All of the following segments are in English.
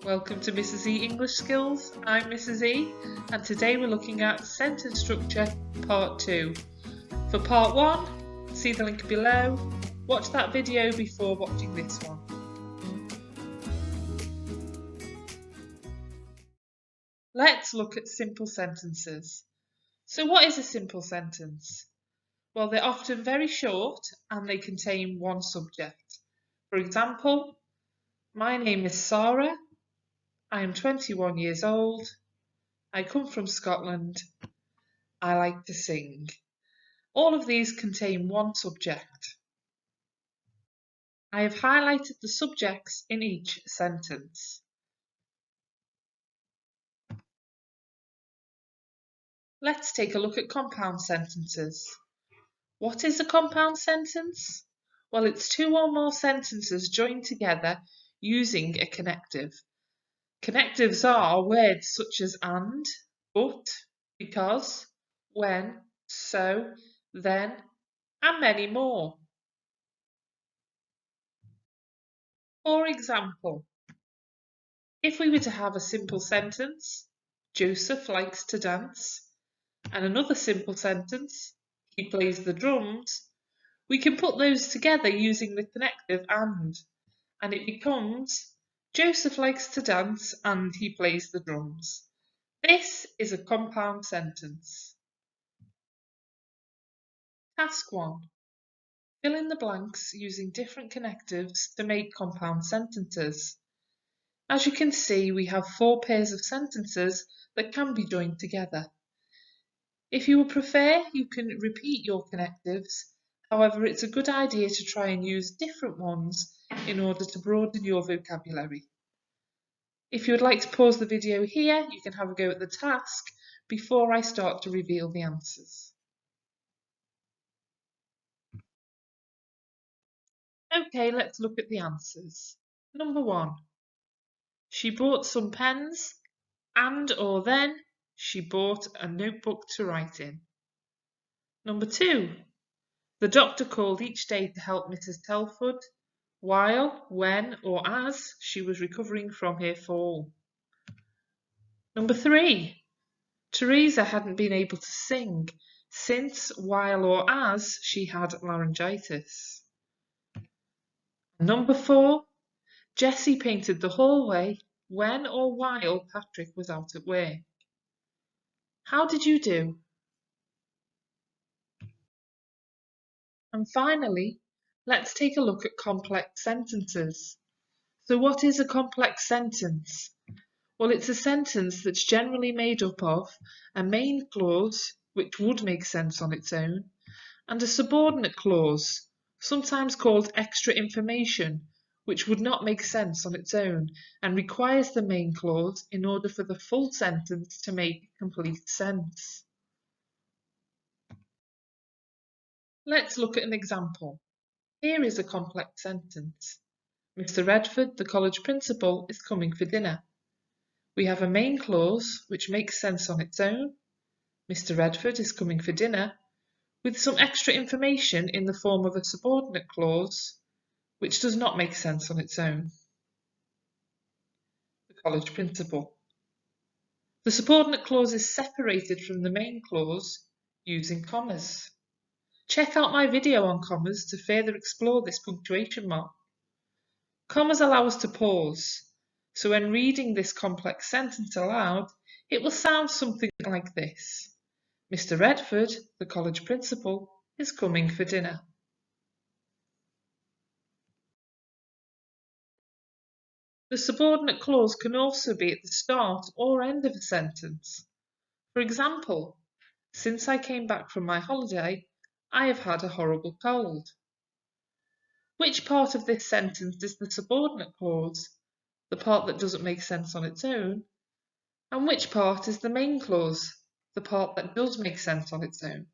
Welcome to Mrs. E English Skills. I'm Mrs. E and today we're looking at sentence structure part 2. For part 1, see the link below, watch that video before watching this one. Let's look at simple sentences. So what is a simple sentence? Well, they're often very short and they contain one subject. For example, my name is Sarah. I am 21 years old. I come from Scotland. I like to sing. All of these contain one subject. I have highlighted the subjects in each sentence. Let's take a look at compound sentences. What is a compound sentence? Well, it's two or more sentences joined together using a connective. Connectives are words such as and, but, because, when, so, then, and many more. For example, if we were to have a simple sentence, Joseph likes to dance, and another simple sentence, he plays the drums, we can put those together using the connective and it becomes Joseph likes to dance and he plays the drums. This is a compound sentence. Task 1. Fill in the blanks using different connectives to make compound sentences. As you can see, we have 4 pairs of sentences that can be joined together. If you would prefer, you can repeat your connectives. However, it's a good idea to try and use different ones in order to broaden your vocabulary. If you would like to pause the video here, you can have a go at the task before I start to reveal the answers. Okay, let's look at the answers. Number 1. She bought some pens and or then she bought a notebook to write in. Number 2. The doctor called each day to help Mrs. Telford while, when or as she was recovering from her fall. Number 3. Teresa hadn't been able to sing since, while or as she had laryngitis. Number 4. Jessie painted the hallway when or while Patrick was out at work. How did you do? And finally, let's take a look at complex sentences. So what is a complex sentence? Well, it's a sentence that's generally made up of a main clause, which would make sense on its own, and a subordinate clause, sometimes called extra information, which would not make sense on its own and requires the main clause in order for the full sentence to make complete sense. Let's look at an example. Here is a complex sentence. Mr. Redford, the college principal, is coming for dinner. We have a main clause which makes sense on its own. Mr. Redford is coming for dinner, with some extra information in the form of a subordinate clause which does not make sense on its own. The college principal. The subordinate clause is separated from the main clause using commas. Check out my video on commas to further explore this punctuation mark. Commas allow us to pause, so when reading this complex sentence aloud, it will sound something like this. Mr. Redford, the college principal, is coming for dinner. The subordinate clause can also be at the start or end of a sentence. For example, since I came back from my holiday, I have had a horrible cold. Which part of this sentence is the subordinate clause, the part that doesn't make sense on its own, and which part is the main clause, the part that does make sense on its own?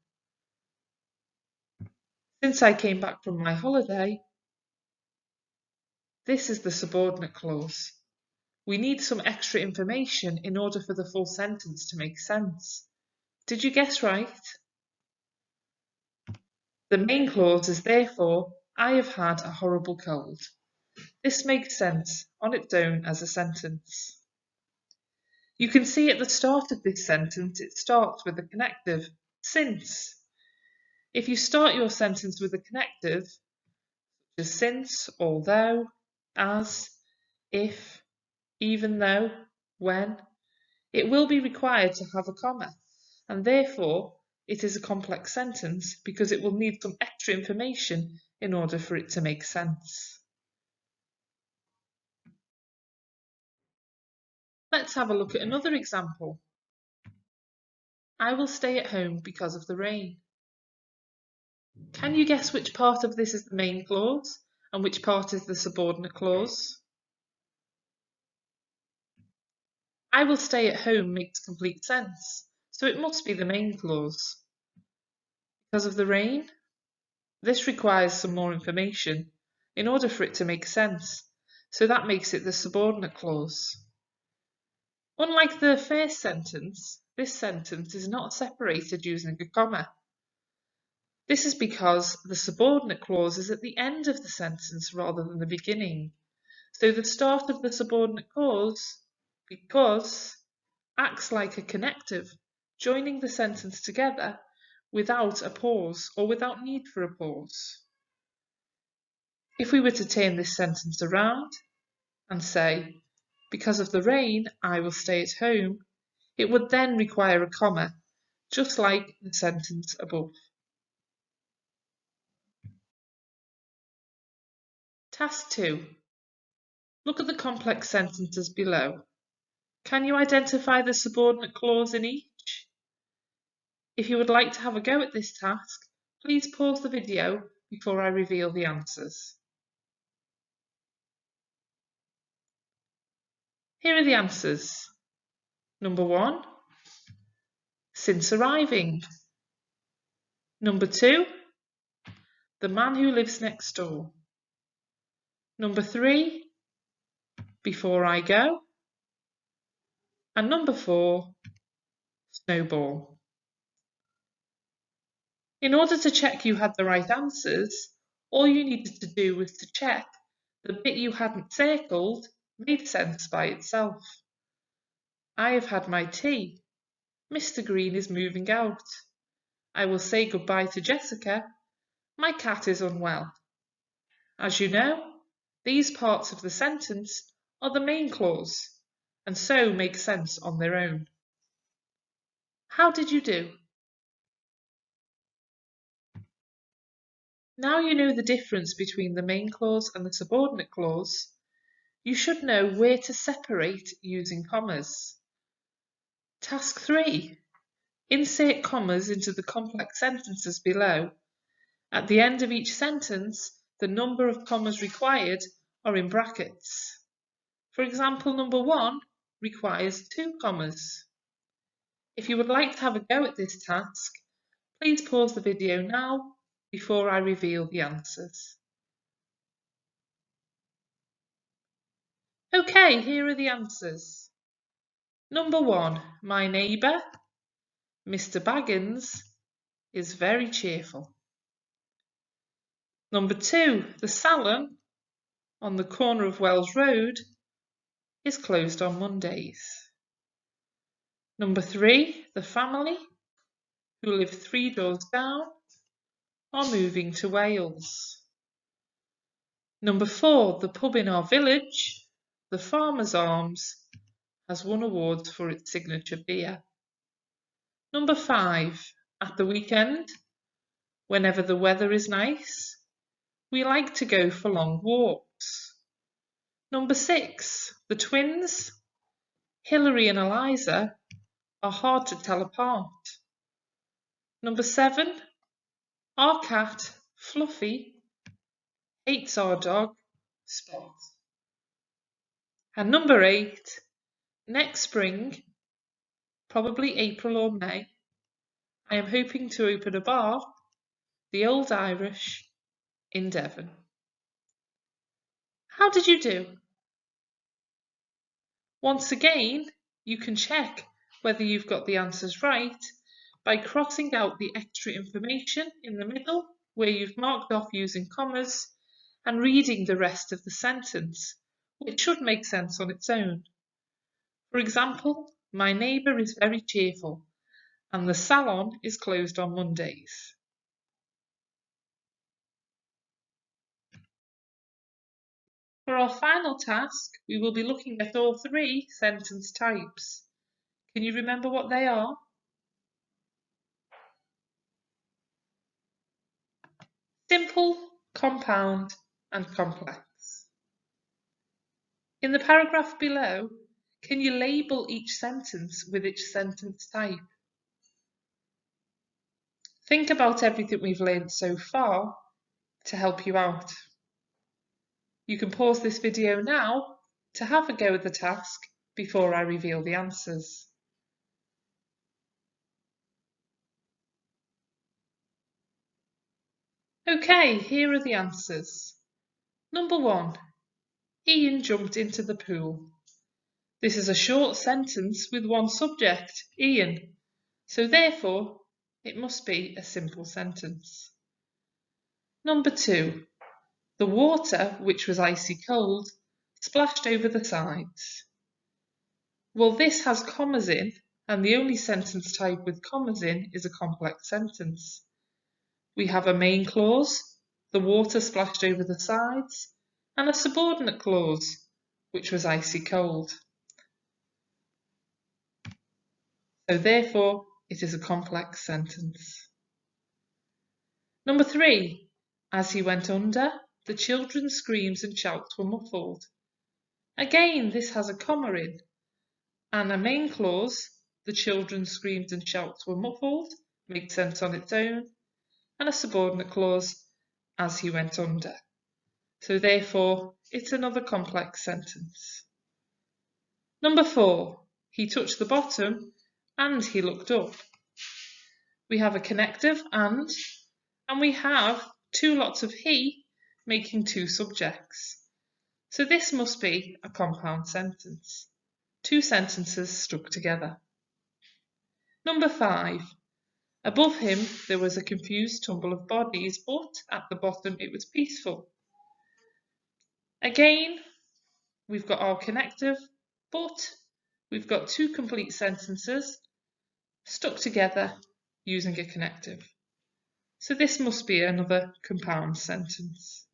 Since I came back from my holiday, this is the subordinate clause. We need some extra information in order for the full sentence to make sense. Did you guess right? The main clause is therefore, I have had a horrible cold. This makes sense on its own as a sentence. You can see at the start of this sentence it starts with a connective, since. If you start your sentence with a connective, such as since, although, as, if, even though, when, it will be required to have a comma, and therefore it is a complex sentence because it will need some extra information in order for it to make sense. Let's have a look at another example. I will stay at home because of the rain. Can you guess which part of this is the main clause and which part is the subordinate clause? I will stay at home makes complete sense, so it must be the main clause. Because of the rain? This requires some more information in order for it to make sense, so that makes it the subordinate clause. Unlike the first sentence, this sentence is not separated using a comma. This is because the subordinate clause is at the end of the sentence rather than the beginning. So the start of the subordinate clause, because, acts like a connective, joining the sentence together without a pause or without need for a pause. If we were to turn this sentence around and say, because of the rain, I will stay at home, it would then require a comma, just like the sentence above. Task 2. Look at the complex sentences below. Can you identify the subordinate clause in each? If you would like to have a go at this task, please pause the video before I reveal the answers. Here are the answers. Number 1, since arriving. Number 2, the man who lives next door. Number 3, before I go. And number 4, snowball. In order to check you had the right answers, all you needed to do was to check the bit you hadn't circled made sense by itself. I have had my tea. Mr. Green is moving out. I will say goodbye to Jessica. My cat is unwell. As you know, these parts of the sentence are the main clause, and so make sense on their own. How did you do? Now you know the difference between the main clause and the subordinate clause, you should know where to separate using commas. Task 3. Insert commas into the complex sentences below. At the end of each sentence, the number of commas required are in brackets. For example, number 1 requires 2 commas. If you would like to have a go at this task, please pause the video now before I reveal the answers. Okay, here are the answers. Number 1, my neighbour, Mr. Baggins, is very cheerful. Number 2, the salon on the corner of Wells Road is closed on Mondays. Number 3, the family, who live 3 doors down, are moving to Wales. Number 4, the pub in our village, the Farmer's Arms, has won awards for its signature beer. Number 5, at the weekend, whenever the weather is nice, we like to go for long walks. Number 6, the twins, Hilary and Eliza, are hard to tell apart. Number 7, our cat, Fluffy, hates our dog, Spot. And number 8, next spring, probably April or May, I am hoping to open a bar, the Old Irish, in Devon. How did you do? Once again, you can check whether you've got the answers right by crossing out the extra information in the middle where you've marked off using commas and reading the rest of the sentence, which should make sense on its own. For example, my neighbour is very cheerful and the salon is closed on Mondays. For our final task, we will be looking at all three sentence types. Can you remember what they are? Simple, compound, and complex. In the paragraph below, can you label each sentence with its sentence type? Think about everything we've learned so far to help you out. You can pause this video now to have a go at the task before I reveal the answers. Okay, here are the answers. Number 1. Ian jumped into the pool. This is a short sentence with one subject, Ian, so therefore it must be a simple sentence. Number 2. The water, which was icy cold, splashed over the sides. Well, this has commas in, and the only sentence type with commas in is a complex sentence. We have a main clause, the water splashed over the sides, and a subordinate clause, which was icy cold. So therefore, it is a complex sentence. Number 3. As he went under, the children's screams and shouts were muffled. Again, this has a comma in, and a main clause, the children's screams and shouts were muffled, makes sense on its own, and a subordinate clause, as he went under. So therefore, it's another complex sentence. Number 4. He touched the bottom and he looked up. We have a connective and we have two lots of he making two subjects. So this must be a compound sentence. Two sentences stuck together. Number 5. Above him there was a confused tumble of bodies, but at the bottom it was peaceful. Again, we've got our connective, but we've got two complete sentences stuck together using a connective. So this must be another compound sentence.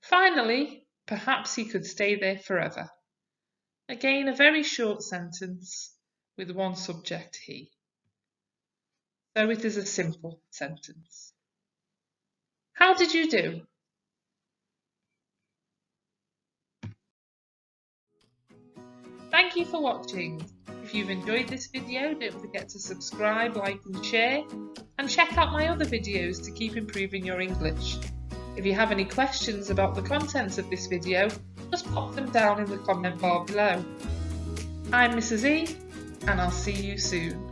Finally, perhaps he could stay there forever. Again, a very short sentence with one subject, he. So it is a simple sentence. How did you do? Thank you for watching. If you've enjoyed this video, don't forget to subscribe, like and share, and check out my other videos to keep improving your English. If you have any questions about the contents of this video, just pop them down in the comment bar below. I'm Mrs. E, and I'll see you soon.